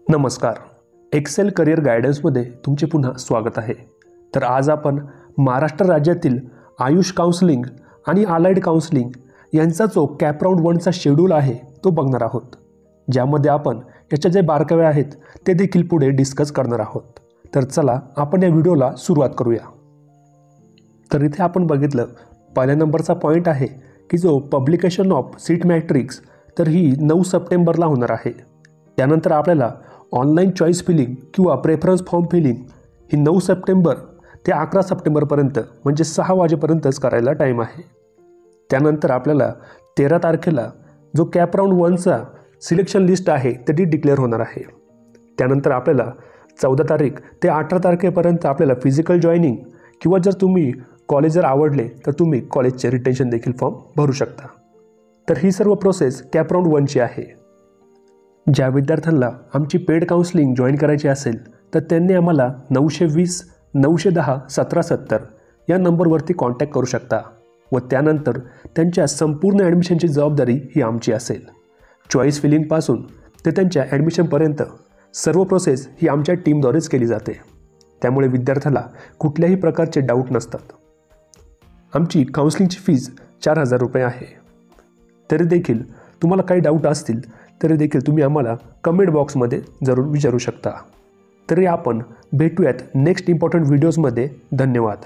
नमस्कार. Excel career गायडन्समध्ये तुमचे पुन्हा स्वागत आहे. तर आज आपण महाराष्ट्र राज्यातील आयुष काउन्सिलिंग आणि अलाइड काउन्सिलिंग यांचा जो कॅप राऊंड 1चा शेड्यूल आहे तो बघणार आहोत, ज्यामध्ये आपण याच्या जे बारकावे आहेत ते देखील पुढे डिस्कस करणार आहोत. तर चला आपण या व्हिडिओला सुरुवात करूया. तर इथे आपण बघितलं पहिल्या नंबरचा पॉईंट आहे की जो पब्लिकेशन ऑफ सीट मॅट्रिक्स तर ही 9 सप्टेंबरला होणार आहे. त्यानंतर आपल्याला ऑनलाईन चॉईस फिलिंग किंवा प्रेफरन्स फॉर्म फिलिंग ही 9 सप्टेंबर ते 11 सप्टेंबरपर्यंत म्हणजे 6 वाजेपर्यंतच करायला टाईम आहे. त्यानंतर आपल्याला 13 तारखेला जो कॅप राऊंड 1चा सिलेक्शन लिस्ट आहे ती डिक्लेअर होणार आहे. त्यानंतर आपल्याला 14 तारीख ते 18 तारखेपर्यंत आपल्याला फिजिकल जॉईनिंग किंवा जर तुम्ही कॉलेज जर आवडले तर तुम्ही कॉलेजचे रिटेन्शन देखील फॉर्म भरू शकता. तर ही सर्व प्रोसेस कॅप राऊंड 1ची आहे. ज्या विद्यार्थ्यांना आमची पेड काउन्सिलिंग जॉईन करायची असेल तर त्यांनी आम्हाला 920 910 1770 या नंबरवरती कॉन्टॅक्ट करू शकता व त्यानंतर त्यांच्या संपूर्ण ॲडमिशनची जबाबदारी ही आमची असेल. चॉईस फिलिंगपासून ते त्यांच्या ॲडमिशनपर्यंत सर्व प्रोसेस ही आमच्या टीमद्वारेच केली जाते. त्यामुळे विद्यार्थ्याला कुठल्याही प्रकारचे डाऊट नसतात. आमची काउन्सिलिंगची फीज 4000 रुपये आहे. तरी देखील तुम्हाला काही डाऊट असतील तरी देखील तुम्ही आम्हाला कमेंट बॉक्समध्ये जरूर विचारू शकता. तरी आपण भेटूयात नेक्स्ट इम्पॉर्टंट व्हिडिओजमध्ये. धन्यवाद.